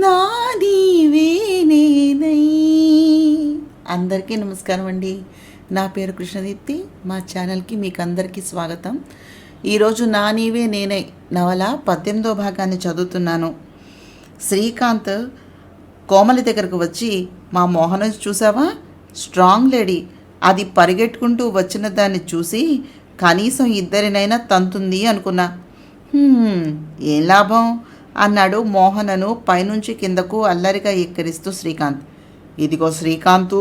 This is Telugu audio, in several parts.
నాదీవే నేనై. అందరికీ నమస్కారం అండి. నా పేరు కృష్ణదీప్తి. మా ఛానల్కి మీకు అందరికీ స్వాగతం. ఈరోజు నా నీవే నేనై నవల 18వ భాగాన్ని చదువుతున్నాను. శ్రీకాంత్ కోమలి దగ్గరకు వచ్చి, మా మోహన చూసావా, స్ట్రాంగ్ లేడీ, అది పరిగెట్టుకుంటూ వచ్చిన దాన్ని చూసి కనీసం ఇద్దరినైనా తంతుంది అనుకున్నా. ఏం లాభం అన్నాడు మోహనను పైనుంచి కిందకు అల్లరిగా ఎక్కిరిస్తూ శ్రీకాంత్. ఇదిగో శ్రీకాంతు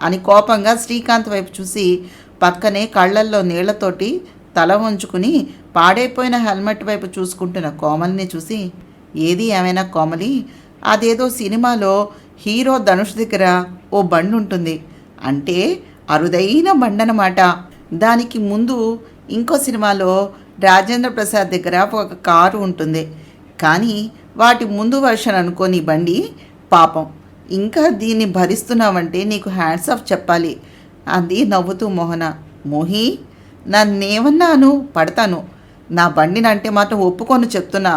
అని కోపంగా శ్రీకాంత్ వైపు చూసి పక్కనే కళ్ళల్లో నీళ్లతోటి తల వంచుకుని పాడైపోయిన హెల్మెట్ వైపు చూసుకుంటున్న కోమలిని చూసి, ఏది ఏమైనా కోమలి, అదేదో సినిమాలో హీరో ధనుష్ దగ్గర ఓ బండి ఉంటుంది, అంటే అరుదైన బండనమాట. దానికి ముందు ఇంకో సినిమాలో రాజేంద్ర ప్రసాద్ దగ్గర ఒక కారు ఉంటుంది, కానీ వాటి ముందు వర్షన్ అనుకోని బండి. పాపం, ఇంకా దీన్ని భరిస్తున్నావంటే నీకు హ్యాండ్స్ ఆఫ్ చెప్పాలి అంది నవ్వుతూ మోహన. మోహి, నన్నేమన్నాను, పడతాను, నా బండినంటే మాత్రం ఒప్పుకొని చెప్తున్నా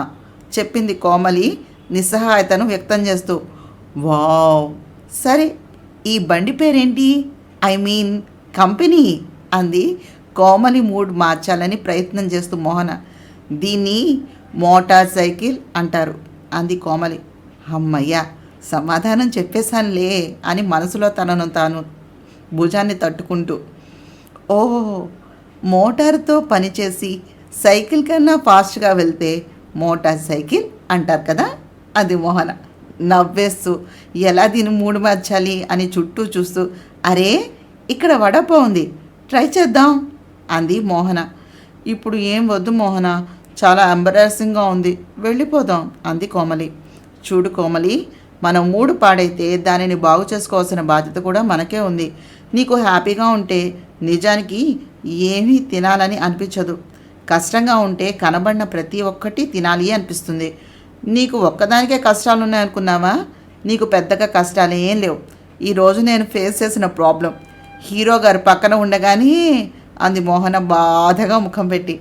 చెప్పింది కోమలి నిస్సహాయతను వ్యక్తం చేస్తూ. వావ్, సరే, ఈ బండి పేరేంటి, ఐ మీన్ కంపెనీ అంది కోమలి మూడ్ మార్చాలని ప్రయత్నం చేస్తూ మోహన. దీన్ని మోటార్ సైకిల్ అంటారు అంది కోమలి. అమ్మయ్య, సమాధానం చెప్పేశానులే అని మనసులో తనను తాను భుజాన్ని తట్టుకుంటూ. ఓహో, మోటార్తో పనిచేసి సైకిల్ కన్నా ఫాస్ట్గా వెళ్తే మోటార్ సైకిల్ అంటారు కదా అది మోహన నవ్వేస్తూ. ఎలా దీన్ని మూడు మార్చాలి అని చుట్టూ చూస్తూ, అరే ఇక్కడ వడపా ఉంది, ట్రై చేద్దాం అంది మోహన. ఇప్పుడు ఏం వద్దు మోహన, చాలా ఎంబరాసింగ్గా ఉంది, వెళ్ళిపోదాం అంది కోమలి. చూడు కోమలి, మన మూడు పాడైతే దానిని బాగు చేసుకోవాల్సిన బాధ్యత కూడా మనకే ఉంది. నీకు హ్యాపీగా ఉంటే నిజానికి ఏమీ తినాలని అనిపించదు, కష్టంగా ఉంటే కనబడిన ప్రతి ఒక్కటి తినాలి అనిపిస్తుంది. నీకు ఒక్కదానికే కష్టాలు ఉన్నాయనుకున్నావా? నీకు పెద్దగా కష్టాలు ఏం లేవు. ఈరోజు నేను ఫేస్ చేసిన ప్రాబ్లం హీరో గారు పక్కన ఉండగానే అంది మోహన బాధగా ముఖం పెట్టి.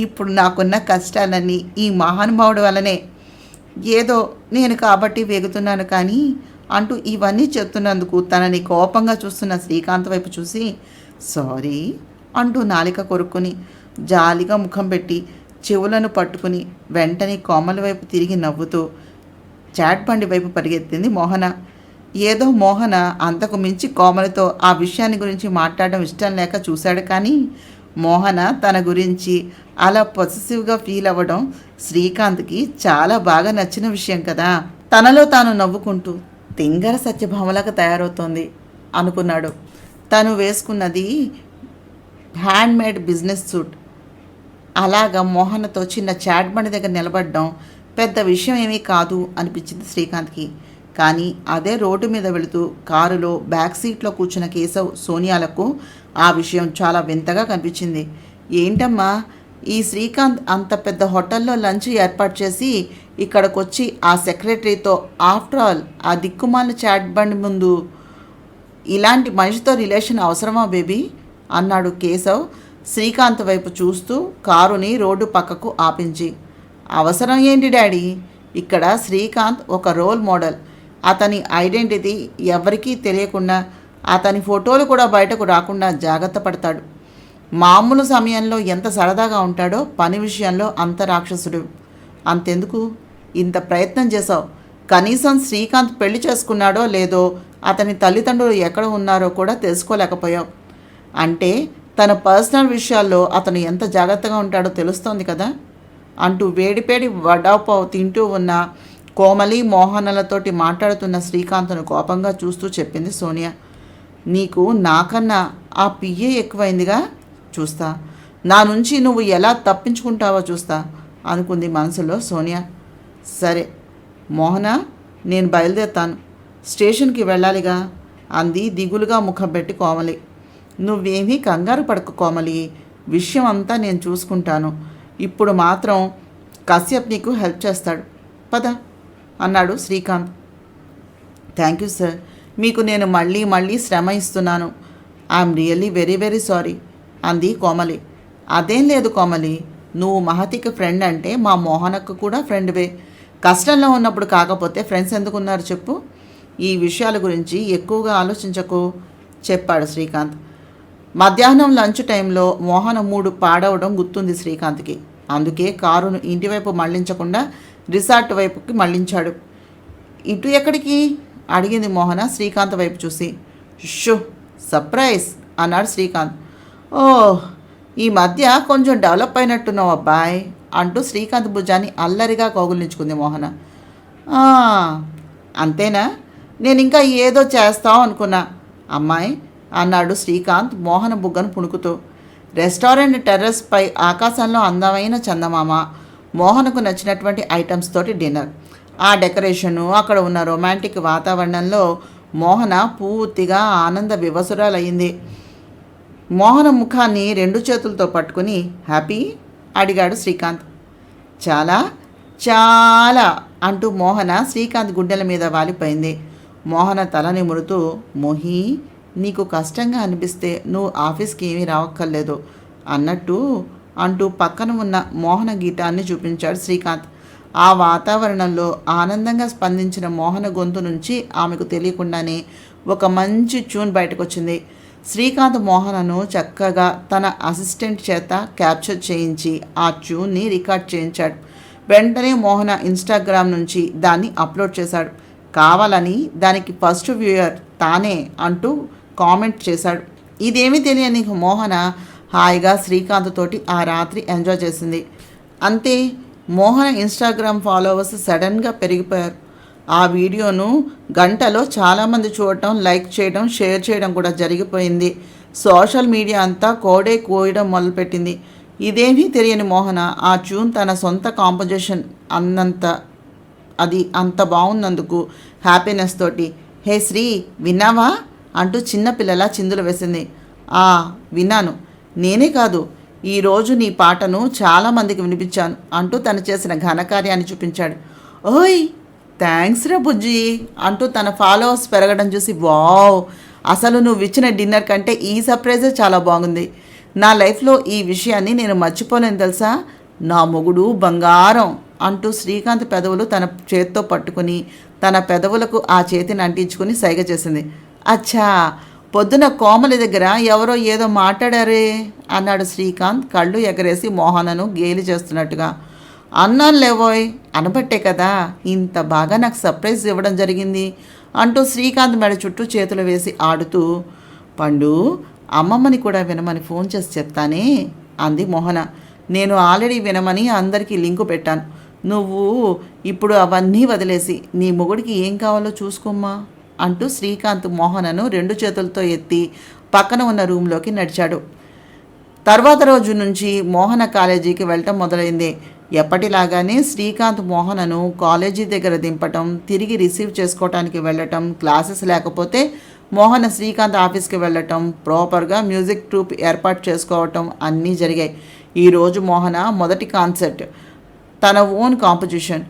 ఇప్పుడు నాకున్న కష్టాలన్నీ ఈ మహానుభావుడు వల్లనే. ఏదో నేను కాబట్టి వేగుతున్నాను కానీ అంటూ ఇవన్నీ చెప్తున్నందుకు తనని కోపంగా చూస్తున్న శ్రీకాంత్ వైపు చూసి, సారీ అంటూ నాలిక కొరుక్కుని జాలిగా ముఖం పెట్టి చెవులను పట్టుకుని వెంటనే కోమలి వైపు తిరిగి నవ్వుతూ చాట్ బండి వైపు పరిగెత్తింది మోహన. ఏదో మోహన అంతకు మించి కోమలితో ఆ విషయాన్ని గురించి మాట్లాడడం ఇష్టం లేక చూశాడు, కానీ మోహన తన గురించి అలా పొసెసివ్గా ఫీల్ అవ్వడం శ్రీకాంత్కి చాలా బాగా నచ్చిన విషయం కదా. తనలో తాను నవ్వుకుంటూ తింగర సత్యభామలాగా తయారవుతోంది అనుకున్నాడు. తను వేసుకున్నది హ్యాండ్మేడ్ బిజినెస్ సూట్. అలాగా మోహనతో చిన్న చాట్ బండి దగ్గర నిలబడడం పెద్ద విషయం ఏమీ కాదు అనిపించింది శ్రీకాంత్కి. కానీ అదే రోడ్డు మీద వెళుతూ కారులో బ్యాక్ సీట్లో కూర్చున్న కేశవ్, సోనియాలకు ఆ విషయం చాలా వింతగా కనిపించింది. ఏంటమ్మా, ఈ శ్రీకాంత్ అంత పెద్ద హోటల్లో లంచ్ ఏర్పాటు చేసి ఇక్కడికి వచ్చి ఆ సెక్రటరీతో, ఆఫ్టర్ ఆల్ ఆ దిక్కుమాల చాట్ బండి ముందు ఇలాంటి మనిషితో రిలేషన్ అవసరమా బేబీ అన్నాడు కేశవ్ శ్రీకాంత్ వైపు చూస్తూ కారుని రోడ్డు పక్కకు ఆపించి. అవసరం ఏంటి డాడీ, ఇక్కడ శ్రీకాంత్ ఒక రోల్ మోడల్. అతని ఐడెంటిటీ ఎవరికీ తెలియకుండా, అతని ఫోటోలు కూడా బయటకు రాకుండా జాగ్రత్త పడతాడు. మామూలు సమయంలో ఎంత సరదాగా ఉంటాడో పని విషయంలో అంత రాక్షసుడు. అంతెందుకు ఇంత ప్రయత్నం చేశావు, కనీసం శ్రీకాంత్ పెళ్లి చేసుకున్నాడో లేదో, అతని తల్లిదండ్రులు ఎక్కడ ఉన్నారో కూడా తెలుసుకోలేకపోయావు. అంటే తన పర్సనల్ విషయాల్లో అతను ఎంత జాగ్రత్తగా ఉంటాడో తెలుస్తోంది కదా అంటూ వేడిపేడి వడాపావ్ తింటూ ఉన్న కోమలి, మోహనలతోటి మాట్లాడుతున్న శ్రీకాంత్ను కోపంగా చూస్తూ చెప్పింది సోనియా. నీకు నాకన్నా ఆ పియ్యే ఎక్కువైందిగా, చూస్తా నా నుంచి నువ్వు ఎలా తప్పించుకుంటావో చూస్తా అనుకుంది మనసులో సోనియా. సరే మోహన, నేను బయలుదేరుతాను, స్టేషన్కి వెళ్ళాలిగా అంది దిగులుగా ముఖం పెట్టి కోమలి. నువ్వేమీ కంగారు పడకు కోమలి, విషయం అంతా నేను చూసుకుంటాను. ఇప్పుడు మాత్రం కశ్యప్ నీకు హెల్ప్ చేస్తాడు, పద అన్నాడు శ్రీకాంత్. థ్యాంక్ యూ సార్, మీకు నేను మళ్ళీ మళ్ళీ శ్రమ ఇస్తున్నాను. I'm really very very sorry అంది కోమలి. అదేం లేదు కోమలి, నువ్వు మహతికి ఫ్రెండ్ అంటే మా మోహనకు కూడా ఫ్రెండ్వే. కష్టంలో ఉన్నప్పుడు కాకపోతే ఫ్రెండ్స్ ఎందుకున్నారు చెప్పు. ఈ విషయాల గురించి ఎక్కువగా ఆలోచించకు చెప్పాడు శ్రీకాంత్. మధ్యాహ్నం లంచ్ టైంలో మోహన మూడు పాడవడం గుర్తుంది శ్రీకాంత్కి. అందుకే కారును ఇంటివైపు మళ్లించకుండా రిసార్ట్ వైపుకి మళ్లించాడు. ఇటు ఎక్కడికి అడిగింది మోహన శ్రీకాంత్ వైపు చూసి. షో సర్ప్రైజ్ అన్నాడు శ్రీకాంత్. ఓ ఈ మధ్య కొంచెం డెవలప్ అయినట్టున్నావు అబ్బాయ్ అంటూ శ్రీకాంత్ భుజాన్ని అల్లరిగా కౌగులించుకుంది మోహన. అంతేనా, నేను ఇంకా ఏదో చేస్తావు అనుకున్నా అమ్మాయి అన్నాడు శ్రీకాంత్ మోహన బుగ్గను పుణుకుతూ. రెస్టారెంట్ టెర్రస్ పై ఆకాశంలో అందమైన చందమామ, మోహనకు నచ్చినటువంటి ఐటమ్స్ తోటి డిన్నర్. ఆ డెకరేషను, అక్కడ ఉన్న రొమాంటిక్ వాతావరణంలో మోహన పూర్తిగా ఆనంద వివసురాలయ్యింది. మోహన ముఖాన్ని రెండు చేతులతో పట్టుకుని హ్యాపీ అడిగాడు శ్రీకాంత్. చాలా చాలా అంటూ మోహన శ్రీకాంత్ గుండెల మీద వాలిపోయింది. మోహన తల నిమురుతూ, మోహి నీకు కష్టంగా అనిపిస్తే నువ్వు ఆఫీస్కి ఏమీ రావక్కర్లేదు అన్నట్టు అంటూ పక్కన ఉన్న మోహన గీతాన్ని చూపించాడు శ్రీకాంత్. ఆ వాతావరణంలో ఆనందంగా స్పందించిన మోహన గొంతు నుంచి ఆమెకు తెలియకుండానే ఒక మంచి ట్యూన్ బయటకొచ్చింది. శ్రీకాంత్ మోహనను చక్కగా తన అసిస్టెంట్ చేత క్యాప్చర్ చేయించి ఆ ట్యూన్ని రికార్డ్ చేయించాడు. వెంటనే మోహన ఇన్స్టాగ్రామ్ నుంచి దాన్ని అప్లోడ్ చేశాడు. కావాలని దానికి ఫస్ట్ వ్యూయర్ తానే అంటూ కామెంట్ చేశాడు. ఇదేమీ తెలియని మోహన హాయిగా శ్రీకాంత్ తోటి ఆ రాత్రి ఎంజాయ్ చేసింది. అంతే, మోహన ఇన్స్టాగ్రామ్ ఫాలోవర్స్ సడన్గా పెరిగిపోయారు. ఆ వీడియోను గంటలో చాలామంది చూడటం, లైక్ చేయడం, షేర్ చేయడం కూడా జరిగిపోయింది. సోషల్ మీడియా అంతా కోడే కోయడం మొదలుపెట్టింది. ఇదేమీ తెలియని మోహన ఆ ట్యూన్ తన సొంత కాంపోజిషన్ అది అంత బాగున్నందుకు హ్యాపీనెస్ తోటి హే శ్రీ విన్నావా అంటూ చిన్నపిల్లలా చిందులు వేసింది. విన్నాను, నేనే కాదు ఈరోజు నీ పాటను చాలామందికి వినిపించాను అంటూ తను చేసిన ఘనకార్యాన్ని చూపించాడు. ఓయ్ థ్యాంక్స్ రా బుజ్జి అంటూ తన ఫాలోవర్స్ పెరగడం చూసి వావ్, అసలు నువ్వు ఇచ్చిన డిన్నర్ కంటే ఈ సర్ప్రైజే చాలా బాగుంది. నా లైఫ్లో ఈ విషయాన్ని నేను మర్చిపోలేను తెలుసా. నా మొగుడు బంగారం అంటూ శ్రీకాంత్ పెదవులు తన చేత్తో పట్టుకుని తన పెదవులకు ఆ చేతిని అంటించుకుని సైగ చేసింది. అచ్చా, పొద్దున కోమలి దగ్గర ఎవరో ఏదో మాట్లాడారే అన్నాడు శ్రీకాంత్ కళ్ళు ఎగరేసి మోహనను గేలి చేస్తున్నట్టుగా. అన్నాను లేవోయ్, అనబట్టే కదా ఇంత బాగా నాకు సర్ప్రైజ్ ఇవ్వడం జరిగింది అంటూ శ్రీకాంత్ మెడ చుట్టూ చేతులు వేసి ఆడుతూ, పండు అమ్మమ్మని కూడా వినమని ఫోన్ చేసి చెప్తానే అంది మోహన. నేను ఆల్రెడీ వినమని అందరికీ లింకు పెట్టాను. నువ్వు ఇప్పుడు అవన్నీ వదిలేసి నీ మొగుడికి ఏం కావాలో చూసుకోమ్మా అంటూ శ్రీకాంత్ మోహనను రెండు చేతులతో ఎత్తి పక్కన ఉన్న రూమ్లోకి నడిచాడు. తర్వాత రోజు నుంచి మోహన కాలేజీకి వెళ్ళటం మొదలైంది. ఎప్పటిలాగానే శ్రీకాంత్ మోహనను కాలేజీ దగ్గర దింపటం, తిరిగి రిసీవ్ చేసుకోవటానికి వెళ్ళటం, క్లాసెస్ లేకపోతే మోహన శ్రీకాంత్ ఆఫీస్కి వెళ్ళటం, ప్రాపర్గా మ్యూజిక్ ట్రూప్ ఏర్పాటు చేసుకోవటం అన్నీ జరిగాయి. ఈరోజు మోహన మొదటి కాన్సర్ట్, తన ఓన్ కాంపోజిషన్.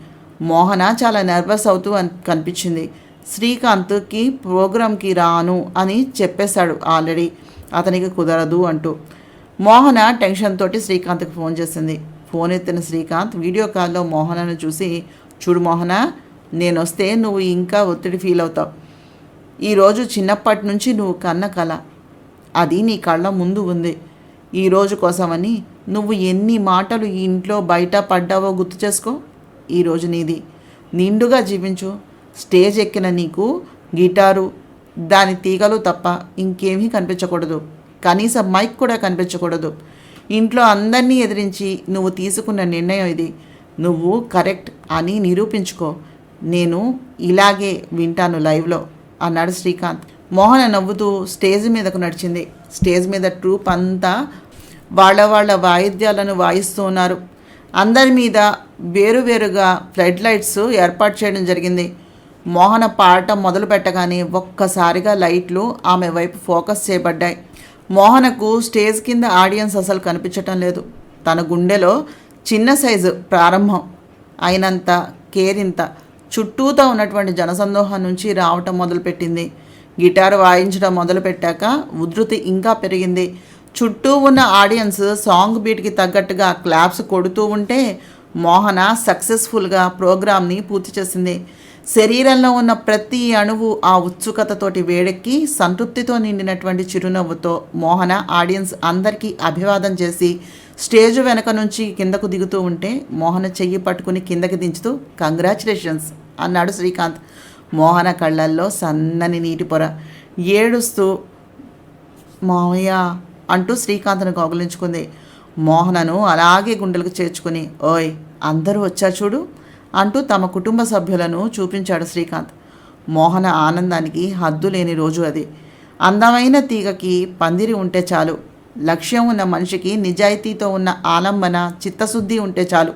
మోహన చాలా నర్వస్ అవుతూ కనిపించింది. శ్రీకాంత్కి ప్రోగ్రామ్కి రాను అని చెప్పేశాడు ఆల్రెడీ, అతనికి కుదరదు అంటూ. మోహన టెన్షన్ తోటి శ్రీకాంత్కి ఫోన్ చేసింది. ఫోన్ ఎత్తిన శ్రీకాంత్ వీడియో కాల్లో మోహనను చూసి, చూడు మోహన, నేను వస్తే నువ్వు ఇంకా ఒత్తిడి ఫీల్ అవుతావు. ఈరోజు చిన్నప్పటి నుంచి నువ్వు కన్న కల, అది నీ కళ్ళ ముందు ఉంది. ఈరోజు కోసమని నువ్వు ఎన్ని మాటలు ఈ ఇంట్లో బయట పడ్డావో గుర్తు చేసుకో. ఈరోజు నీది, నిండుగా జీవించు. స్టేజ్ ఎక్కిన నీకు గిటారు, దాని తీగలు తప్ప ఇంకేమీ కనిపించకూడదు. కనీసం మైక్ కూడా కనిపించకూడదు. ఇంట్లో అందరినీ ఎదిరించి నువ్వు తీసుకున్న నిర్ణయం ఇది. నువ్వు కరెక్ట్ అని నిరూపించుకో. నేను ఇలాగే వింటాను లైవ్లో అన్నాడు శ్రీకాంత్. మోహన నవ్వుతూ స్టేజ్ మీదకు నడిచింది. స్టేజ్ మీద ట్రూప్ అంతా వాళ్ళ వాయిద్యాలను వాయిస్తూ ఉన్నారు. అందరి మీద వేరువేరుగా ఫ్లడ్ లైట్స్ ఏర్పాటు చేయడం జరిగింది. మోహన పాడటం మొదలు పెట్టగానే ఒక్కసారిగా లైట్లు ఆమె వైపు ఫోకస్ చేయబడ్డాయి. మోహనకు స్టేజ్ కింద ఆడియన్స్ అసలు కనిపించటం లేదు. తన గుండెలో చిన్న సైజు ప్రారంభం అయినంత కేరింత చుట్టూతో ఉన్నటువంటి జనసందోహం నుంచి రావటం మొదలుపెట్టింది. గిటారు వాయించడం మొదలుపెట్టాక ఉధృతి ఇంకా పెరిగింది. చుట్టూ ఉన్న ఆడియన్స్ సాంగ్ బీట్కి తగ్గట్టుగా క్లాప్స్ కొడుతూ ఉంటే మోహన సక్సెస్ఫుల్గా ప్రోగ్రామ్ని పూర్తి చేసింది. శరీరంలో ఉన్న ప్రతి అణువు ఆ ఉత్సుకతతోటి వేడెక్కి సంతృప్తితో నిండినటువంటి చిరునవ్వుతో మోహన ఆడియన్స్ అందరికీ అభివాదం చేసి స్టేజ్ వెనక నుంచి కిందకు దిగుతూ ఉంటే మోహన చెయ్యి పట్టుకుని కిందకి దించుతూ కంగ్రాచులేషన్స్ అన్నాడు శ్రీకాంత్. మోహన కళ్ళల్లో సన్నని నీటి పొర. ఏడుస్తూ మావయ్య అంటూ శ్రీకాంత్ను కౌగిలించుకుంది. మోహనను అలాగే గుండెలకు చేర్చుకుని ఓయ్ అందరూ వచ్చా చూడు అంటూ తమ కుటుంబ సభ్యులను చూపించాడు శ్రీకాంత్. మోహన ఆనందానికి హద్దు లేని రోజు అది. అందమైన తీగకి పందిరి ఉంటే చాలు, లక్ష్యం ఉన్న మనిషికి నిజాయితీతో ఉన్న ఆలంబన చిత్తశుద్ధి ఉంటే చాలు,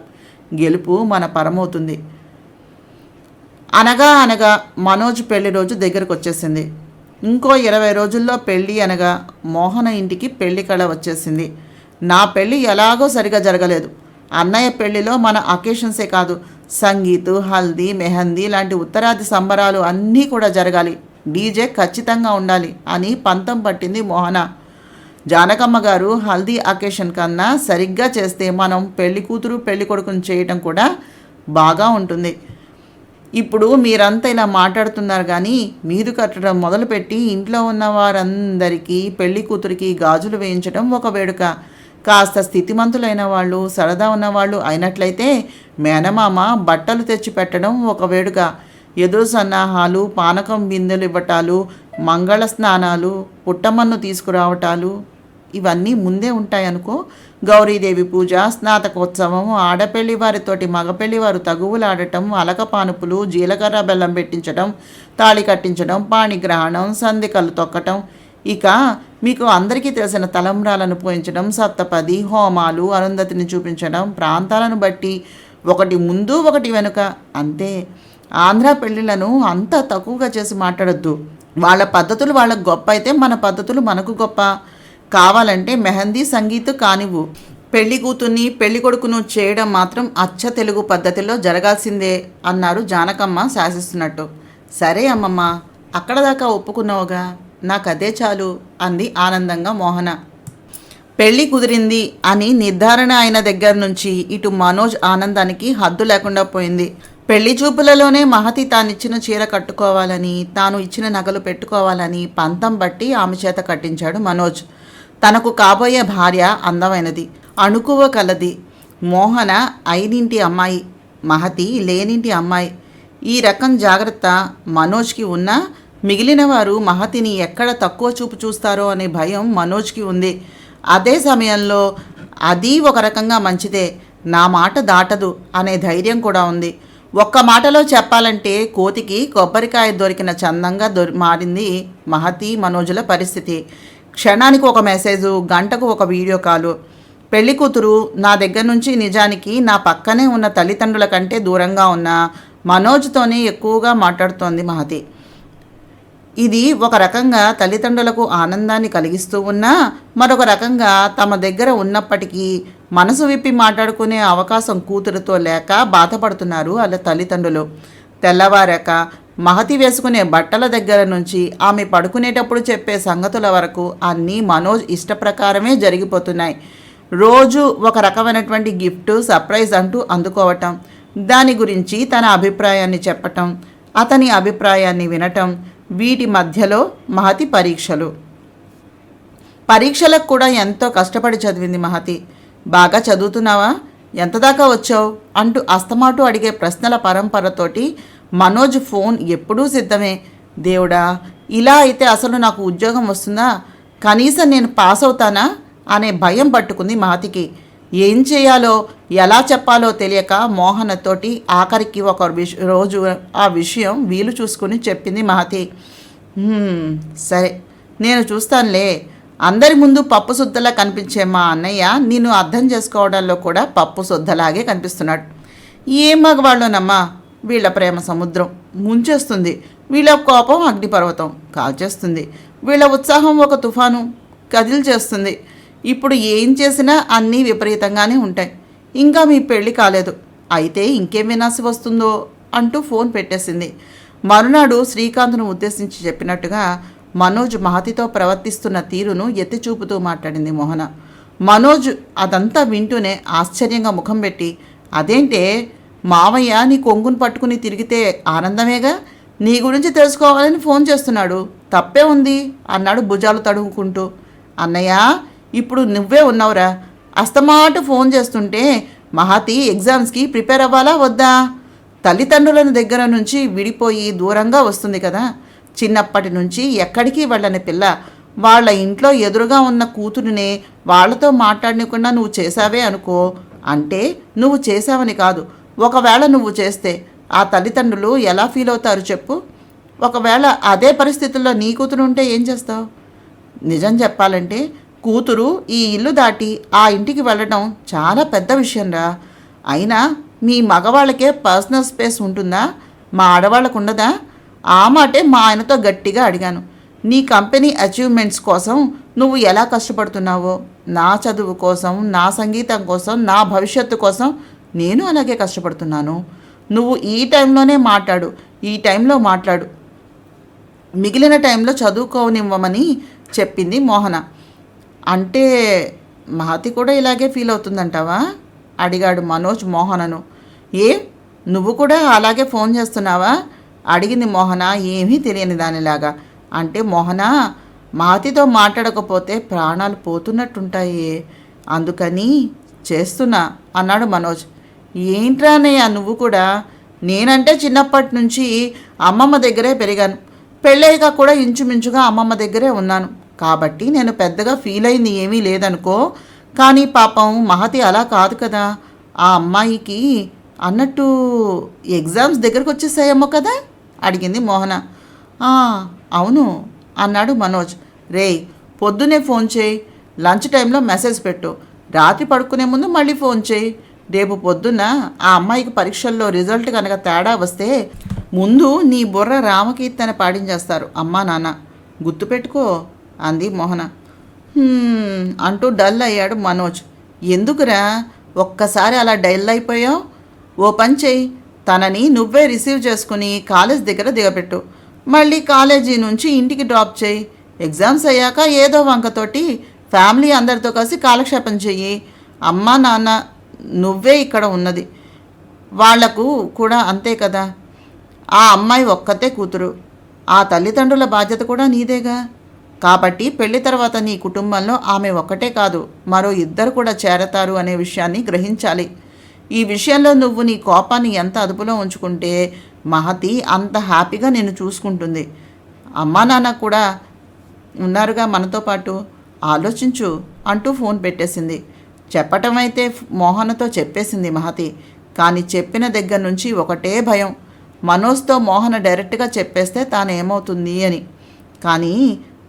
గెలుపు మన పరమవుతుంది. అనగా అనగా మనోజ్ పెళ్లి రోజు దగ్గరకు వచ్చేసింది. ఇంకో 20 రోజుల్లో పెళ్ళి అనగా మోహన ఇంటికి పెళ్లి కళ వచ్చేసింది. నా పెళ్ళి ఎలాగో సరిగా జరగలేదు. అన్నయ్య పెళ్లిలో మన అకేషన్సే కాదు, సంగీత్, హల్దీ, మెహందీ లాంటి ఉత్తరాది సంబరాలు అన్నీ కూడా జరగాలి, డీజే ఖచ్చితంగా ఉండాలి అని పంతం పట్టింది మోహన. జానకమ్మ గారు హల్దీ అకేషన్ కన్నా సరిగ్గా చేస్తే మనం పెళ్లి కూతురు పెళ్లి కొడుకుని చేయటం కూడా బాగా ఉంటుంది. ఇప్పుడు మీరంతా ఇలా మాట్లాడుతున్నారు కానీ మీదు కట్టడం మొదలుపెట్టి ఇంట్లో ఉన్న వారందరికీ పెళ్లి కూతురికి గాజులు వేయించడం ఒక వేడుక. కాస్త స్థితిమంతులైన వాళ్ళు, సరదా ఉన్నవాళ్ళు అయినట్లయితే మేనమామ బట్టలు తెచ్చి పెట్టడం ఒక వేడుక. ఎదురు సన్నాహాలు, పానకం బిందెలు ఇవ్వటాలు, మంగళ స్నానాలు, పుట్టమన్ను తీసుకురావటాలు ఇవన్నీ ముందే ఉంటాయనుకో. గౌరీదేవి పూజ, స్నాతకోత్సవం, ఆడపెళ్లి వారితోటి మగపెళ్లి వారు తగువులాడటం, అలక పానుపులు, జీలకర్ర బెల్లం పెట్టించడం, తాళి కట్టించడం, పాణిగ్రహణం, సంధికలు తొక్కటం, ఇక మీకు అందరికీ తెలిసిన తలంబ్రాలను పోయించడం, సప్తపది, హోమాలు, అరుంధతిని చూపించడం, ప్రాంతాలను బట్టి ఒకటి ముందు ఒకటి వెనుక అంతే. ఆంధ్ర పెళ్ళిళ్ళను అంత తక్కువగా చేసి మాట్లాడొద్దు. వాళ్ళ పద్ధతులు వాళ్ళకు గొప్ప అయితే మన పద్ధతులు మనకు గొప్ప. కావాలంటే మెహందీ, సంగీత్ కానివ్వు, పెళ్లి కూతుర్ని పెళ్లి కొడుకును చేయడం మాత్రం అచ్చ తెలుగు పద్ధతిలో జరగాల్సిందే అన్నారు జానకమ్మ శాసిస్తున్నట్టు. సరే అమ్మమ్మ, అక్కడ దాకా ఒప్పుకున్నావుగా, నాకదే చాలు అంది ఆనందంగా మోహన. పెళ్లి కుదిరింది అని నిర్ధారణ అయిన దగ్గర నుంచి ఇటు మనోజ్ ఆనందానికి హద్దు లేకుండా పోయింది. పెళ్లి చూపులలోనే మహతి తానిచ్చిన చీర కట్టుకోవాలని, తాను ఇచ్చిన నగలు పెట్టుకోవాలని పంతం బట్టి ఆమె చేత కట్టించాడు మనోజ్. తనకు కాబోయే భార్య అందమైనది, అణుకువ కలది. మోహన అయినింటి అమ్మాయి, మహతి లేనింటి అమ్మాయి. ఈ రకం జాగ్రత్త మనోజ్కి ఉన్నా మిగిలిన వారు మహతిని ఎక్కడ తక్కువ చూపు చూస్తారో అనే భయం మనోజ్కి ఉంది. అదే సమయంలో అది ఒక రకంగా మంచిదే, నా మాట దాటదు అనే ధైర్యం కూడా ఉంది. ఒక్క మాటలో చెప్పాలంటే కోతికి కొబ్బరికాయ దొరికిన చందంగా మారింది మహతి మనోజుల పరిస్థితి. క్షణానికి ఒక మెసేజు, గంటకు ఒక వీడియో కాలు. పెళ్లి కూతురు నా దగ్గర నుంచి నిజానికి నా పక్కనే ఉన్న తల్లిదండ్రుల కంటే దూరంగా ఉన్న మనోజ్తోనే ఎక్కువగా మాట్లాడుతోంది మహతి. ఇది ఒక రకంగా తల్లిదండ్రులకు ఆనందాన్ని కలిగిస్తూ ఉన్నా, మరొక రకంగా తమ దగ్గర ఉన్నప్పటికీ మనసు విప్పి మాట్లాడుకునే అవకాశం కూతురుతో లేక బాధపడుతున్నారు వాళ్ళ తల్లిదండ్రులు. తెల్లవారాక మహతి వేసుకునే బట్టల దగ్గర నుంచి ఆమె పడుకునేటప్పుడు చెప్పే సంగతుల వరకు అన్నీ మనోజ్ ఇష్టప్రకారమే జరిగిపోతున్నాయి. రోజు ఒక రకమైనటువంటి గిఫ్ట్, సర్ప్రైజ్ అంటూ అందుకోవటం, దాని గురించి తన అభిప్రాయాన్ని చెప్పటం, అతని అభిప్రాయాన్ని వినటం, వీటి మధ్యలో మహతి పరీక్షలకు కూడా ఎంతో కష్టపడి చదివింది మహతి. బాగా చదువుతున్నావా, ఎంత దాకా వచ్చావు అంటూ అస్తమాటు అడిగే ప్రశ్నల పరంపరతోటి మనోజ్ ఫోన్ ఎప్పుడూ సిద్ధమే. దేవుడా, ఇలా అయితే అసలు నాకు ఉద్యోగం వస్తుందా, కనీసం నేను పాస్ అవుతానా అనే భయం పట్టుకుంది మహతికి. ఏం చేయాలో ఎలా చెప్పాలో తెలియక మోహనతోటి ఆఖరికి ఒక రోజు ఆ విషయం వీలు చూసుకుని చెప్పింది మహతి. సరే నేను చూస్తానులే, అందరి ముందు పప్పు శుద్ధలా కనిపించే మా అన్నయ్య నిన్ను అర్థం చేసుకోవడంలో కూడా పప్పు శుద్ధలాగే కనిపిస్తున్నాడు. ఏం మగవాళ్ళోనమ్మా, వీళ్ళ ప్రేమ సముద్రం ముంచేస్తుంది, వీళ్ళ కోపం అగ్నిపర్వతం కాల్చేస్తుంది, వీళ్ళ ఉత్సాహం ఒక తుఫాను కదిల్చేస్తుంది. ఇప్పుడు ఏం చేసినా అన్నీ విపరీతంగానే ఉంటాయి. ఇంకా మీ పెళ్ళి కాలేదు, అయితే ఇంకేం వినాల్సి వస్తుందో అంటూ ఫోన్ పెట్టేసింది. మరునాడు శ్రీకాంత్ను ఉద్దేశించి చెప్పినట్టుగా మనోజ్ మహతితో ప్రవర్తిస్తున్న తీరును ఎత్తిచూపుతూ మాట్లాడింది మోహన. మనోజ్ అదంతా వింటూనే ఆశ్చర్యంగా ముఖం పెట్టి, అదేంటే మావయ్య నీ కొంగును పట్టుకుని తిరిగితే ఆనందమేగా, నీ గురించి తెలుసుకోవాలని ఫోన్ చేస్తున్నాడు, తప్పే ఉంది అన్నాడు భుజాలు తడుముకుంటూ. అన్నయ్య, ఇప్పుడు నువ్వే ఉన్నావురా, అస్తమాటు ఫోన్ చేస్తుంటే మహతి ఎగ్జామ్స్కి ప్రిపేర్ అవ్వాలా వద్దా? తల్లిదండ్రుల దగ్గర నుంచి విడిపోయి దూరంగా వస్తుంది కదా. చిన్నప్పటి నుంచి ఎక్కడికి వెళ్ళని పిల్ల వాళ్ళ ఇంట్లో ఎదురుగా ఉన్న కూతురునే వాళ్ళతో మాట్లాడనికుండా నువ్వు చేశావే అనుకో. అంటే నువ్వు చేశావని కాదు, ఒకవేళ నువ్వు చేస్తే ఆ తల్లిదండ్రులు ఎలా ఫీల్ అవుతారు చెప్పు? ఒకవేళ అదే పరిస్థితుల్లో నీ కూతురు ఉంటే ఏం చేస్తావు? నిజం చెప్పాలంటే కూతురు ఈ ఇల్లు దాటి ఆ ఇంటికి వెళ్ళడం చాలా పెద్ద విషయంరా. అయినా మీ మగవాళ్ళకే పర్సనల్ స్పేస్ ఉంటుందా, మా ఆడవాళ్ళకు ఉండదా? ఆ మాటే మా ఆయనతో గట్టిగా అడిగాను. నీ కంపెనీ అచీవ్మెంట్స్ కోసం నువ్వు ఎలా కష్టపడుతున్నావో, నా చదువు కోసం, నా సంగీతం కోసం, నా భవిష్యత్తు కోసం నేను అలాగే కష్టపడుతున్నాను. నువ్వు ఈ టైంలోనే మాట్లాడు, ఈ టైంలో మాట్లాడు, మిగిలిన టైంలో చదువుకోనివ్వమని చెప్పింది మోహన. అంటే మహతి కూడా ఇలాగే ఫీల్ అవుతుందంటావా? అడిగాడు మనోజ్ మోహనను. ఏ, నువ్వు కూడా అలాగే ఫోన్ చేస్తున్నావా? అడిగింది మోహన ఏమీ తెలియని దానిలాగా. అంటే మోహన, మహతితో మాట్లాడకపోతే ప్రాణాలు పోతున్నట్టుంటాయి, అందుకని చేస్తున్నా అన్నాడు మనోజ్. ఏంట్రానయ్య నువ్వు కూడా? నేనంటే చిన్నప్పటి నుంచి అమ్మమ్మ దగ్గరే పెరిగాను, పెళ్ళయ్యాక కూడా ఇంచుమించుగా అమ్మమ్మ దగ్గరే ఉన్నాను, కాబట్టి నేను పెద్దగా ఫీల్ అయింది ఏమీ లేదనుకో. కానీ పాపం మహతి అలా కాదు కదా, ఆ అమ్మాయికి. అన్నట్టు ఎగ్జామ్స్ దగ్గరకు వచ్చేసాయేమో కదా అడిగింది మోహన. అవును అన్నాడు మనోజ్. రేయ్, పొద్దునే ఫోన్ చేయి, లంచ్ టైంలో మెసేజ్ పెట్టు, రాత్రి పడుకునే ముందు మళ్ళీ ఫోన్ చేయి. రేపు పొద్దున్న ఆ అమ్మాయికి పరీక్షల్లో రిజల్ట్ కనుక తేడా వస్తే ముందు నీ బుర్ర రామకీర్తన పాడించేస్తారు అమ్మా నాన్న, గుర్తుపెట్టుకో అంది మోహన. అంటూ డల్ అయ్యాడు మనోజ్. ఎందుకురా ఒక్కసారి అలా డల్ అయిపోయావు? ఓ పని చెయ్యి, తనని నువ్వే రిసీవ్ చేసుకుని కాలేజ్ దగ్గర దిగబెట్టు, మళ్ళీ కాలేజీ నుంచి ఇంటికి డ్రాప్ చేయి. ఎగ్జామ్స్ అయ్యాక ఏదో వంకతోటి ఫ్యామిలీ అందరితో కలిసి కాలక్షేపం చెయ్యి. అమ్మా నాన్న నువ్వే ఇక్కడ ఉన్నది, వాళ్లకు కూడా అంతే కదా. ఆ అమ్మాయి ఒక్కతే కూతురు, ఆ తల్లిదండ్రుల బాధ్యత కూడా నీదేగా. కాబట్టి పెళ్లి తర్వాత నీ కుటుంబంలో ఆమె ఒక్కటే కాదు, మరో ఇద్దరు కూడా చేరతారు అనే విషయాన్ని గ్రహించాలి. ఈ విషయంలో నువ్వు నీ కోపాన్ని ఎంత అదుపులో ఉంచుకుంటే మహతి అంత హ్యాపీగా నిన్ను చూసుకుంటుంది. అమ్మా నాన్న కూడా ఉన్నారుగా మనతో పాటు, ఆలోచించు అంటూ ఫోన్ పెట్టేసింది. చెప్పటం అయితే మోహనతో చెప్పేసింది మహతి, కానీ చెప్పిన దగ్గర నుంచి ఒకటే భయం, మనోజ్తో మోహన డైరెక్ట్గా చెప్పేస్తే తాను ఏమవుతుంది అని. కానీ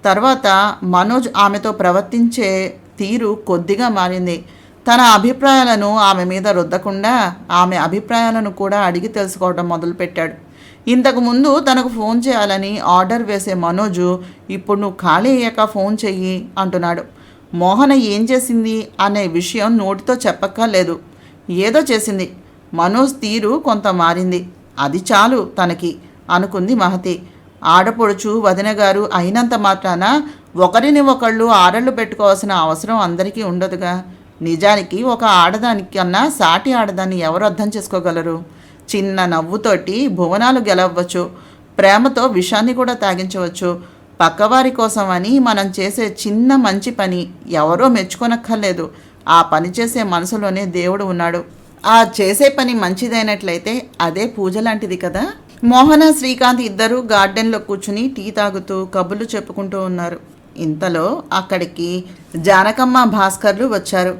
తర్వాత మనోజ్ ఆమెతో ప్రవర్తించే తీరు కొద్దిగా మారింది. తన అభిప్రాయాలను ఆమె మీద రుద్దకుండా ఆమె అభిప్రాయాలను కూడా అడిగి తెలుసుకోవడం మొదలుపెట్టాడు. ఇంతకుముందు తనకు ఫోన్ చేయాలని ఆర్డర్ వేసే మనోజు ఇప్పుడు నువ్వు ఖాళీ అయ్యాక ఫోన్ చెయ్యి అంటున్నాడు. మోహన ఏం చేసింది అనే విషయం నోటితో చెప్పక్కర్లేదు, ఏదో చేసింది. మనోజ్ తీరు కొంత మారింది, అది చాలు తనకి అనుకుంది మహతి. ఆడపొడుచు వదిన గారు అయినంత మాత్రాన ఒకరిని ఒకళ్ళు ఆరళ్ళు పెట్టుకోవాల్సిన అవసరం అందరికీ ఉండదుగా. నిజానికి ఒక ఆడదానికన్నా సాటి ఆడదాన్ని ఎవరు అర్థం చేసుకోగలరు? చిన్న నవ్వుతోటి భువనాలు గెలవచ్చు, ప్రేమతో విషాన్ని కూడా తాగించవచ్చు. పక్కవారి కోసం అని మనం చేసే చిన్న మంచి పని ఎవరో మెచ్చుకొనక్కర్లేదు, ఆ పని చేసే మనసులోనే దేవుడు ఉన్నాడు. ఆ చేసే పని మంచిదైనట్లయితే అదే పూజ లాంటిది కదా. మోహన శ్రీకాంత్ ఇద్దరూ గార్డెన్లో కూర్చుని టీ తాగుతూ కబుర్లు చెప్పుకుంటూ ఉన్నారు. ఇంతలో అక్కడికి జానకమ్మ భాస్కర్లు వచ్చారు.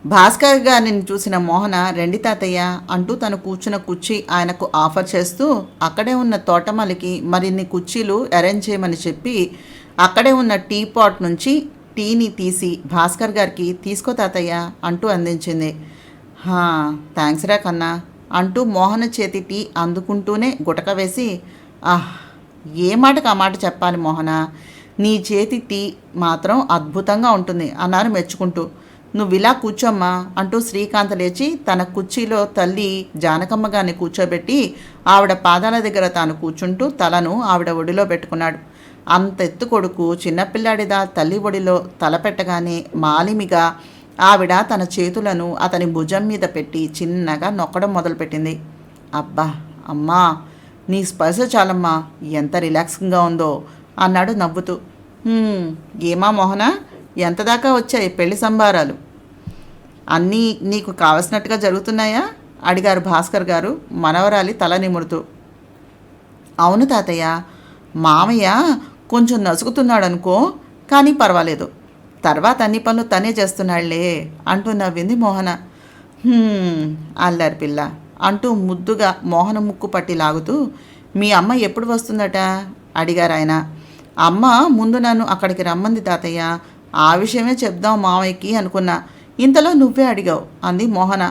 భాస్కర్ గారిని చూసిన మోహన రెండి తాతయ్య అంటూ తను కూర్చున్న కుర్చీ ఆయనకు ఆఫర్ చేస్తూ అక్కడే ఉన్న తోటమాలికి మరిన్ని కుర్చీలు అరేంజ్ చేయమని చెప్పి అక్కడే ఉన్న టీ పాట్ నుంచి టీని తీసి భాస్కర్ గారికి తీసుకో తాతయ్య అంటూ అందించింది. థ్యాంక్స్ రా కన్నా అంటూ మోహన చేతి టీ అందుకుంటూనే గుటక వేసి, ఏ మాటకు ఆ మాట చెప్పాలి మోహన, నీ చేతి టీ మాత్రం అద్భుతంగా ఉంటుంది అన్నారు మెచ్చుకుంటూ. నువ్వు ఇలా కూర్చోమ్మా అంటూ శ్రీకాంత్ లేచి తన కుర్చీలో తల్లి జానకమ్మ గారిని కూర్చోబెట్టి ఆవిడ పాదాల దగ్గర తాను కూర్చుంటూ తలను ఆవిడ ఒడిలో పెట్టుకున్నాడు. అంత ఎత్తు కొడుకు చిన్నపిల్లాడిదా తల్లి ఒడిలో తల పెట్టగానే మాలిమిగా ఆవిడ తన చేతులను అతని భుజం మీద పెట్టి చిన్నగా నొక్కడం మొదలుపెట్టింది. అబ్బా అమ్మా, నీ స్పర్శ చాలమ్మా, ఎంత రిలాక్సింగ్గా ఉందో అన్నాడు నవ్వుతూ. ఏమా మోహన, ఎంత దాకా వచ్చాయి పెళ్లి సంబారాలు? అన్నీ నీకు కావలసినట్టుగా జరుగుతున్నాయా అడిగారు భాస్కర్ గారు మనవరాలి తల నిమురుతూ. అవును తాతయ్య, మామయ్య కొంచెం నసుగుతున్నాడనుకో, కానీ పర్వాలేదు, తర్వాత అన్ని పనులు తనే చేస్తున్నాళ్లే అంటూ నవ్వింది మోహన. అల్లరి పిల్ల అంటూ ముద్దుగా మోహన ముక్కు పట్టి లాగుతూ, మీ అమ్మ ఎప్పుడు వస్తుందట అడిగారు ఆయన. అమ్మ ముందు నన్ను అక్కడికి రమ్మంది తాతయ్య, ఆ విషయమే చెప్దాం మామయ్యకి అనుకున్నా, ఇంతలో నువ్వే అడిగావు అంది మోహన.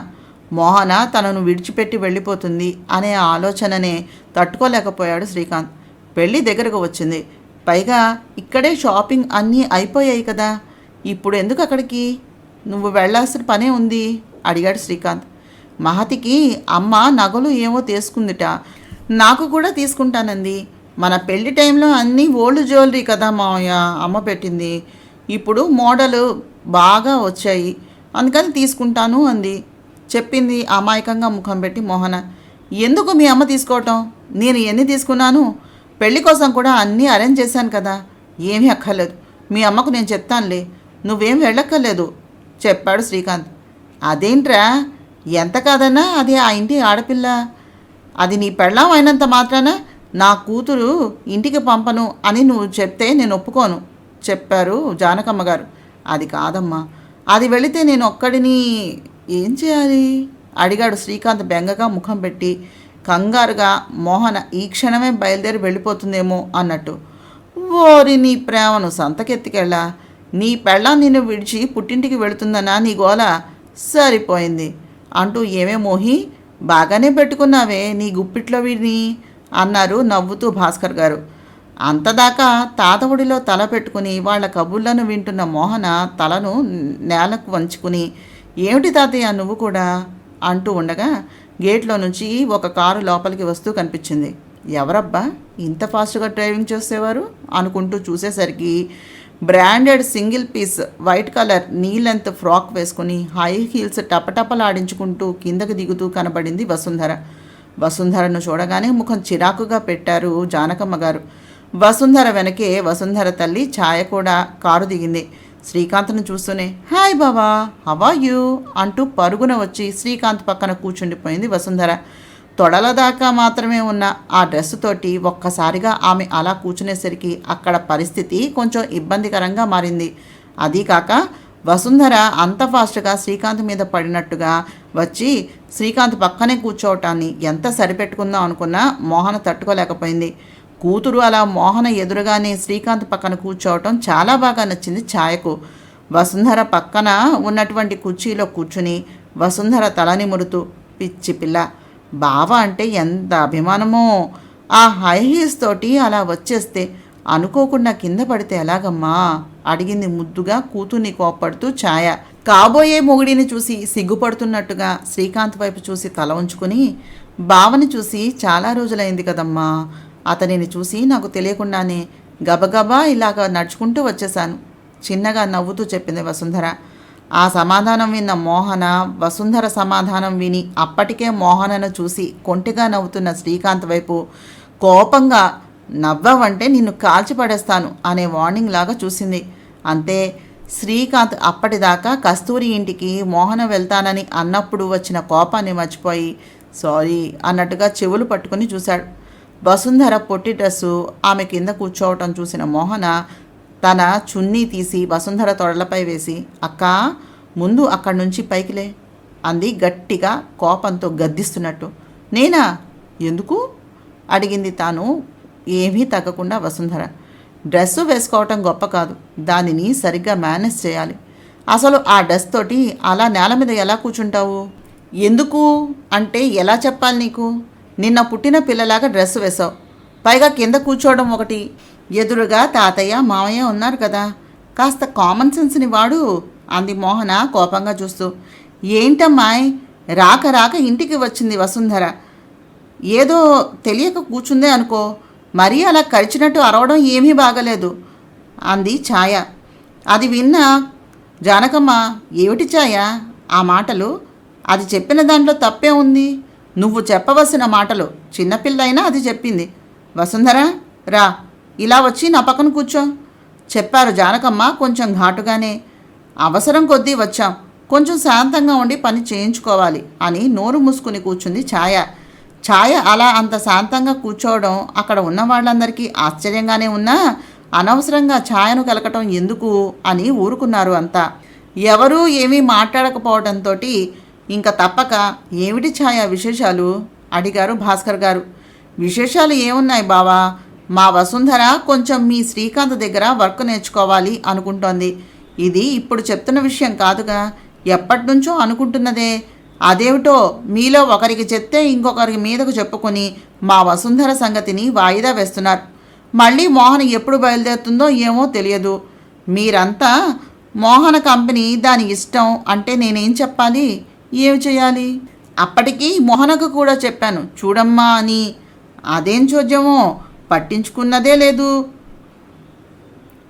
మోహన తనను విడిచిపెట్టి వెళ్ళిపోతుంది అనే ఆలోచననే తట్టుకోలేకపోయాడు శ్రీకాంత్. పెళ్ళి దగ్గరకు వచ్చింది, పైగా ఇక్కడే షాపింగ్ అన్నీ అయిపోయాయి కదా, ఇప్పుడు ఎందుకు అక్కడికి? నువ్వు వెళ్ళాల్సిన పనే ఉంది అడిగాడు శ్రీకాంత్. మహతికి అమ్మ నగలు ఏమో తీసుకుందిట, నాకు కూడా తీసుకుంటానంది. మన పెళ్లి టైంలో అన్నీ ఓల్డ్ జ్యువెలరీ కదా మావయ్య అమ్మ పెట్టింది, ఇప్పుడు మోడలు బాగా వచ్చాయి, అందుకని తీసుకుంటాను అంది చెప్పింది అమాయకంగా ముఖం పెట్టి మోహన. ఎందుకు మీ అమ్మ తీసుకోవటం? నేను ఎన్ని తీసుకున్నాను? పెళ్లి కోసం కూడా అన్నీ అరేంజ్ చేశాను కదా, ఏమీ అక్కర్లేదు, మీ అమ్మకు నేను చెప్తానులే, నువ్వేం వెళ్ళక్కర్లేదు చెప్పాడు శ్రీకాంత్. అదేంట్రా, ఎంత కాదన్నా అది ఆ ఇంటి ఆడపిల్ల, అది నీ పెళ్ళాం అయినంత మాత్రాన నా కూతురు ఇంటికి పంపను అని నువ్వు చెప్తే నేను ఒప్పుకోను చెప్పారు జానకమ్మ గారు. అది కాదమ్మా, అది వెళితే నేను ఒక్కడిని ఏం చేయాలి అడిగాడు శ్రీకాంత్ బెంగగా ముఖం పెట్టి. కంగారుగా మోహన ఈ క్షణమే బయలుదేరి వెళ్ళిపోతుందేమో అన్నట్టు. ఓరి నీ ప్రేమను సంతకెత్తికెళ్ళా, నీ పెళ్ళాం నిన్ను విడిచి పుట్టింటికి వెళుతుందనా నీ గోల? సరిపోయింది అంటూ ఏమే మోహి, బాగానే పెట్టుకున్నావే నీ గుప్పిట్లో వీడిని అన్నారు నవ్వుతూ భాస్కర్ గారు. అంతదాకా తాతవుడిలో తల పెట్టుకుని వాళ్ల కబుర్లను వింటున్న మోహన తలను నేలకు వంచుకుని, ఏమిటి తాతయ్య నువ్వు కూడా అంటూ ఉండగా గేట్లో నుంచి ఒక కారు లోపలికి వస్తూ కనిపించింది. ఎవరబ్బా ఇంత ఫాస్ట్గా డ్రైవింగ్ చేసేవారు అనుకుంటూ చూసేసరికి branded single piece white colour knee length frock వేసుకుని హై హీల్స్ టపటపలాడించుకుంటూ కిందకి దిగుతూ కనబడింది వసుంధర. వసుంధరను చూడగానే ముఖం చిరాకుగా పెట్టారు జానకమ్మ గారు. వసుంధర వెనకే వసుంధర తల్లి ఛాయ కూడా కారు దిగింది. శ్రీకాంత్ను చూస్తూనే, హాయ్ బావా, హౌ ఆర్ యూ అంటూ పరుగున వచ్చి శ్రీకాంత్ పక్కన కూర్చుండిపోయింది వసుంధర. తొడల దాకా మాత్రమే ఉన్న ఆ డ్రెస్సు తోటి ఒక్కసారిగా ఆమె అలా కూర్చునేసరికి అక్కడ పరిస్థితి కొంచెం ఇబ్బందికరంగా మారింది. అదీకాక వసుంధర అంత ఫాస్ట్గా శ్రీకాంత్ మీద పడినట్టుగా వచ్చి శ్రీకాంత్ పక్కనే కూర్చోవటాన్ని ఎంత సరిపెట్టుకుందాం అనుకున్నా మోహన తట్టుకోలేకపోయింది. కూతురు అలా మోహన ఎదురుగానే శ్రీకాంత్ పక్కన కూర్చోవటం చాలా బాగా నచ్చింది ఛాయకు. వసుంధర పక్కన ఉన్నటువంటి కుర్చీలో కూర్చుని వసుంధర తలని ముడుతూ, పిచ్చి పిల్ల, బావ అంటే ఎంత అభిమానమో, ఆ హై హీల్స్ తోటి అలా వచ్చేస్తే అనుకోకుండా కింద పడితే ఎలాగమ్మా అడిగింది ముద్దుగా కూతుర్ని కోప్పడుతూ ఛాయ. కాబోయే మొగుడిని చూసి సిగ్గుపడుతున్నట్టుగా శ్రీకాంత్ వైపు చూసి తల ఉంచుకుని, బావని చూసి చాలా రోజులైంది కదమ్మా, అతనిని చూసి నాకు తెలియకుండానే గబగబా ఇలాగ నడుచుకుంటూ వచ్చేశాను చిన్నగా నవ్వుతూ చెప్పింది వసుంధర. ఆ సమాధానం విన్న మోహన వసుంధర సమాధానం విని అప్పటికే మోహనను చూసి కొంటిగా నవ్వుతున్న శ్రీకాంత్ వైపు కోపంగా, నవ్వవంటే నిన్ను కాల్చిపడేస్తాను అనే వార్నింగ్ లాగా చూసింది. అంతే, శ్రీకాంత్ అప్పటిదాకా కస్తూరి ఇంటికి మోహన వెళ్తానని అన్నప్పుడు వచ్చిన కోపాన్ని మర్చిపోయి సారీ అన్నట్టుగా చెవులు పట్టుకుని చూశాడు. వసుంధర పొట్టి డ్రెస్సు ఆమె కింద కూర్చోవటం చూసిన మోహన తన చున్నీ తీసి వసుంధర తొడలపై వేసి, అక్కా ముందు అక్కడి నుంచి పైకిలే అంది గట్టిగా కోపంతో గద్దిస్తున్నట్టు. నేనా? ఎందుకు అడిగింది తాను ఏమీ తగ్గకుండా వసుంధర. డ్రెస్సు వేసుకోవటం గొప్ప కాదు, దానిని సరిగ్గా మేనేజ్ చేయాలి. అసలు ఆ డ్రెస్ తోటి అలా నేల మీద ఎలా కూర్చుంటావు? ఎందుకు అంటే ఎలా చెప్పాలి నీకు? నిన్న పుట్టిన పిల్లలాగా డ్రెస్సు వేసావు, పైగా కింద కూర్చోవడం ఒకటి, ఎదురుగా తాతయ్య మామయ్య ఉన్నారు కదా, కాస్త కామన్ సెన్స్ని వాడు అంది మోహన కోపంగా చూస్తూ. ఏంటమ్మాయ్, రాక రాక ఇంటికి వచ్చింది వసుంధర, ఏదో తెలియక కూర్చుందే అనుకో, మరీ అలా కరిచినట్టు అరవడం ఏమీ బాగలేదు అంది ఛాయ. అది విన్న జానకమ్మ, ఏమిటి ఛాయ ఆ మాటలు? అది చెప్పిన దాంట్లో తప్పే ఉంది. నువ్వు చెప్పవలసిన మాటలు చిన్నపిల్లైనా అది చెప్పింది. వసుంధర, రా, ఇలా వచ్చి నా పక్కన కూర్చో చెప్పారు జానకమ్మ కొంచెం ఘాటుగానే. అవసరం కొద్దీ వచ్చాం, కొంచెం శాంతంగా ఉండి పని చేయించుకోవాలి అని నోరు మూసుకుని కూర్చుంది ఛాయ. ఛాయ అలా అంత శాంతంగా కూర్చోవడం అక్కడ ఉన్న వాళ్ళందరికీ ఆశ్చర్యంగానే ఉన్నా అనవసరంగా ఛాయను కలకటం ఎందుకు అని ఊరుకున్నారు అంతా. ఎవరూ ఏమీ మాట్లాడకపోవడంతో ఇంకా తప్పక ఏమిటి ఛాయ విశేషాలు అడిగారు భాస్కర్ గారు. విశేషాలు ఏమున్నాయి బావా, మా వసుంధర కొంచెం మీ శ్రీకాంత్ దగ్గర వర్క్ నేర్చుకోవాలి అనుకుంటోంది. ఇది ఇప్పుడు చెప్తున్న విషయం కాదుగా, ఎప్పటినుంచో అనుకుంటున్నదే. అదేమిటో మీలో ఒకరికి చెప్తే ఇంకొకరికి మీదకు చెప్పుకొని మా వసుంధర సంగతిని వాయిదా వేస్తున్నారు. మళ్ళీ మోహన ఎప్పుడు బయలుదేరుతుందో ఏమో తెలియదు. మీరంతా మోహన కంపెనీ దాని ఇష్టం అంటే నేనేం చెప్పాలి, ఏమి చేయాలి? అప్పటికి మోహనకు కూడా చెప్పాను చూడమ్మా అని. అదేం చోద్యమో పట్టించుకున్నదే లేదు.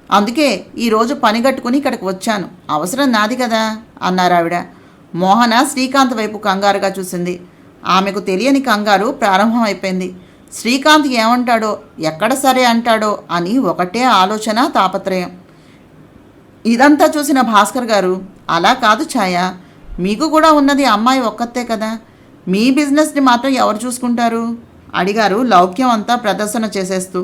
అందుకే ఈరోజు పని కట్టుకుని ఇక్కడికి వచ్చాను, అవసరం నాది కదా అన్నారు ఆవిడ. మోహన శ్రీకాంత్ వైపు కంగారుగా చూసింది. ఆమెకు తెలియని కంగారు ప్రారంభమైపోయింది. శ్రీకాంత్ ఏమంటాడో, ఎక్కడ సరే అంటాడో అని ఒకటే ఆలోచన, తాపత్రయం. ఇదంతా చూసిన భాస్కర్ గారు, అలా కాదు ఛాయ, మీకు కూడా ఉన్నది అమ్మాయి ఒక్కతే కదా, మీ బిజినెస్ని మాత్రం ఎవరు చూసుకుంటారు అడిగారు లౌక్యం అంతా ప్రదర్శన చేసేస్తూ.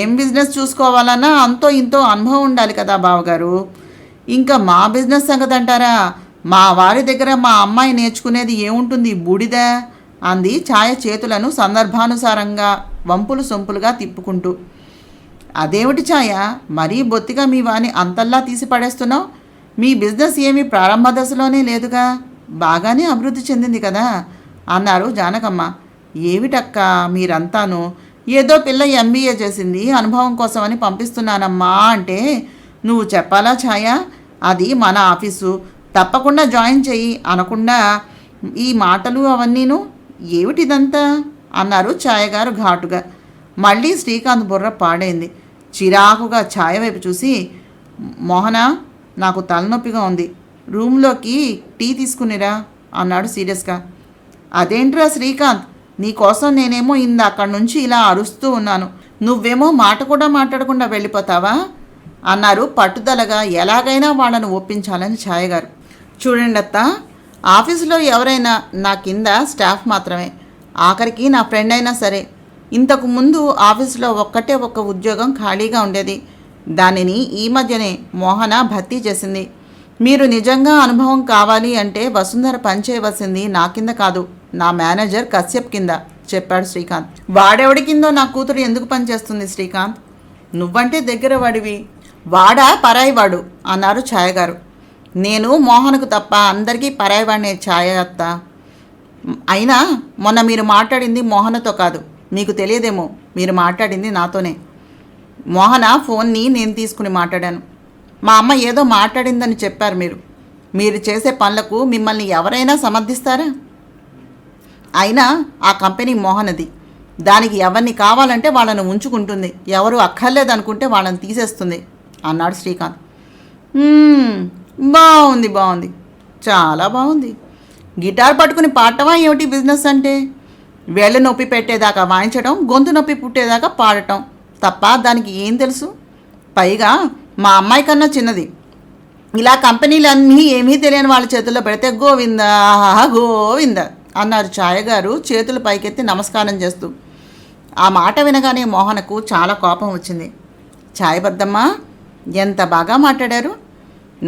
ఏం బిజినెస్ చూసుకోవాలన్నా అంతో ఇంతో అనుభవం ఉండాలి కదా బావగారు. ఇంకా మా బిజినెస్ సంగతి అంటారా, మా వారి దగ్గర మా అమ్మాయి నేర్చుకునేది ఏముంటుంది, బూడిద అంది ఛాయ చేతులను సందర్భానుసారంగా వంపులు సొంపులుగా తిప్పుకుంటూ. అదేమిటి ఛాయ, మరీ బొత్తిగా మీ వాని అంతల్లా తీసి పడేస్తున్నావు? మీ బిజినెస్ ఏమీ ప్రారంభ దశలోనే లేదుగా, బాగానే అభివృద్ధి చెందింది కదా అన్నారు జానకమ్మ. ఏమిటక్క మీరంతాను, ఏదో పిల్ల ఎంబీఏ చేసింది అనుభవం కోసమని పంపిస్తున్నానమ్మా అంటే నువ్వు చెప్పాలా ఛాయ? అది మన ఆఫీసు, తప్పకుండా జాయిన్ చెయ్యి అనకుండా ఈ మాటలు అవన్నీను ఏమిటిదంతా అన్నారు ఛాయ గారు ఘాటుగా. మళ్ళీ శ్రీకాంత్ బుర్ర పాడైంది. చిరాకుగా ఛాయ వైపు చూసి, మోహన, నాకు తలనొప్పిగా ఉంది, రూమ్లోకి టీ తీసుకునిరా అన్నాడు సీరియస్గా. అదేంట్రా శ్రీకాంత్, నీకోసం నేనేమో అక్కడి నుంచి ఇలా అరుస్తూ ఉన్నాను, నువ్వేమో మాట కూడా మాట్లాడకుండా వెళ్ళిపోతావా అన్నారు పట్టుదలగా, ఎలాగైనా వాళ్ళను ఒప్పించాలని ఛాయ గారు. చూడండి అత్త, ఆఫీసులో ఎవరైనా నా కింద స్టాఫ్ మాత్రమే, ఆఖరికి నా ఫ్రెండ్ అయినా సరే. ఇంతకు ముందు ఆఫీసులో ఒక్కటే ఒక్క ఉద్యోగం ఖాళీగా ఉండేది, దానిని ఈ మధ్యనే మోహన భర్తీ చేసింది. మీరు నిజంగా అనుభవం కావాలి అంటే వసుంధర పనిచేయవలసింది నా కింద కాదు, నా మేనేజర్ కశ్యప్ కింద చెప్పాడు శ్రీకాంత్. వాడెవడి కిందో నా కూతురు ఎందుకు పనిచేస్తుంది శ్రీకాంత్? నువ్వంటే దగ్గర వాడివి, వాడా పరాయివాడు అన్నారు ఛాయ గారు. నేను మోహన్కు తప్ప అందరికీ పరాయివాడినే ఛాయ అత్త. అయినా మొన్న మీరు మాట్లాడింది మోహనతో కాదు, మీకు తెలియదేమో, మీరు మాట్లాడింది నాతోనే. మోహన ఫోన్ని నేను తీసుకుని మాట్లాడాను. మా అమ్మ ఏదో మాట్లాడిందని చెప్పారు మీరు. మీరు చేసే పనులకు మిమ్మల్ని ఎవరైనా సమర్థిస్తారా? అయినా ఆ కంపెనీ మోహనది, దానికి ఎవరిని కావాలంటే వాళ్ళను ఉంచుకుంటుంది, ఎవరు అక్కర్లేదనుకుంటే వాళ్ళని తీసేస్తుంది అన్నాడు శ్రీకాంత్. బాగుంది, బాగుంది, చాలా బాగుంది. గిటార్ పట్టుకుని పాడటమా ఏమిటి బిజినెస్ అంటే? వేళ్ళ నొప్పి పెట్టేదాకా వాయించడం, గొంతు నొప్పి పుట్టేదాకా పాడటం తప్ప దానికి ఏం తెలుసు? పైగా మా అమ్మాయి కన్నా చిన్నది. ఇలా కంపెనీలన్నీ ఏమీ తెలియని వాళ్ళ చేతుల్లో పెడితే గోవిందా గోవిందా అన్నారు ఛాయ గారు చేతులు పైకెత్తి నమస్కారం చేస్తూ. ఆ మాట వినగానే మోహనకు చాలా కోపం వచ్చింది. ఛాయబద్దమ్మ, ఎంత బాగా మాట్లాడారు,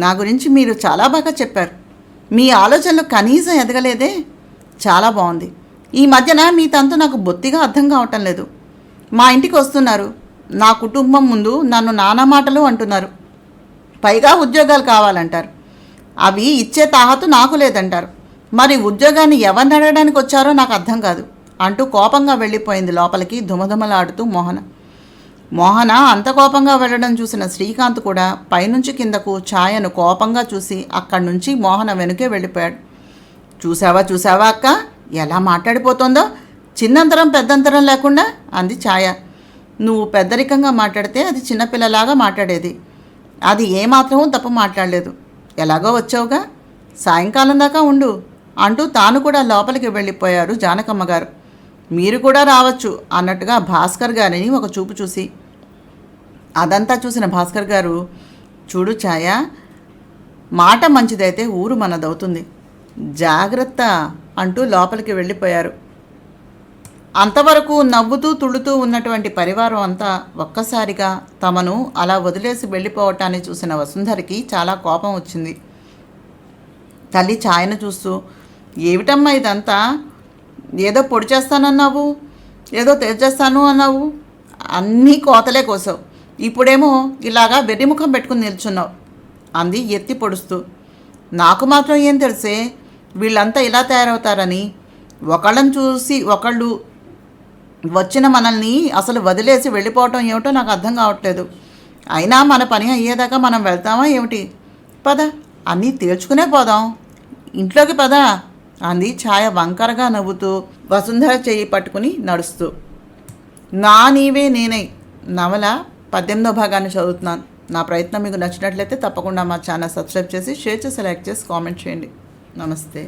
నా గురించి మీరు చాలా బాగా చెప్పారు. మీ ఆలోచనలు కనీసం ఎదగలేదే, చాలా బాగుంది. ఈ మధ్యన మీ తంతు నాకు బొత్తిగా అర్థం కావటం లేదు. మా ఇంటికి వస్తున్నారు, నా కుటుంబం ముందు నన్ను నానా మాటలు అంటున్నారు, పైగా ఉద్యోగాలు కావాలంటారు. అవి ఇచ్చే తాహతు నాకు లేదంటారు. మరి ఉద్యోగాన్ని ఎవరిని అడగడానికి వచ్చారో నాకు అర్థం కాదు అంటూ కోపంగా వెళ్ళిపోయింది లోపలికి ధుమధుమలాడుతూ మోహన. మోహన అంత కోపంగా వెళ్ళడం చూసిన శ్రీకాంత్ కూడా పైనుంచి కిందకు ఛాయను కోపంగా చూసి అక్కడి నుంచి మోహన వెనుకే వెళ్ళిపోయాడు. చూసావా అక్క, ఎలా మాట్లాడిపోతుందో, చిన్నంతరం పెద్దంతరం లేకుండా అంది ఛాయ. నువ్వు పెద్దరికంగా మాట్లాడితే అది చిన్నపిల్లలాగా మాట్లాడేది, అది ఏమాత్రం తప్పు మాట్లాడలేదు. ఎలాగో వచ్చావుగా, సాయంకాలం దాకా ఉండు అంటూ తాను కూడా లోపలికి వెళ్ళిపోయారు జానకమ్మ గారు. మీరు కూడా రావచ్చు అన్నట్టుగా భాస్కర్ గారిని ఒక చూపు చూసి. అదంతా చూసిన భాస్కర్ గారు, చూడు ఛాయ, మాట మంచిదైతే ఊరు మనదవుతుంది, జాగ్రత్త అంటూ లోపలికి వెళ్ళిపోయారు. అంతవరకు నవ్వుతూ తుడుతూ ఉన్నటువంటి పరివారం అంతా ఒక్కసారిగా తమను అలా వదిలేసి వెళ్ళిపోవటాన్ని చూసిన వసుంధరికి చాలా కోపం వచ్చింది. తల్లి ఛాయను చూస్తూ, ఏమిటమ్మా ఇదంతా, ఏదో పొడి చేస్తానన్నావు, ఏదో తెచ్చేస్తాను అన్నావు, అన్నీ కోతలే కోసావు, ఇప్పుడేమో ఇలాగా వెర్రిముఖం పెట్టుకుని నిల్చున్నావు అంది ఎత్తి పొడుస్తూ. నాకు మాత్రం ఏం తెలిసే వీళ్ళంతా ఇలా తయారవుతారని. ఒకళ్ళని చూసి ఒకళ్ళు వచ్చిన మనల్ని అసలు వదిలేసి వెళ్ళిపోవటం ఏమిటో నాకు అర్థం కావట్లేదు. అయినా మన పని అయ్యేదాకా మనం వెళ్తామా ఏమిటి? పద, అన్నీ తేల్చుకునే పోదాం, ఇంట్లోకి పద అంది ఛాయ వంకరగా నవ్వుతూ వసుంధర చెయ్యి పట్టుకుని నడుస్తూ. నా నీవే నేనే నవల 18వ భాగాన్ని చదువుతున్నాను. నా ప్రయత్నం మీకు నచ్చినట్లయితే తప్పకుండా మా ఛానల్ సబ్స్క్రైబ్ చేసి, షేర్ చేసి, లైక్ చేసి, కామెంట్ చేయండి. నమస్తే.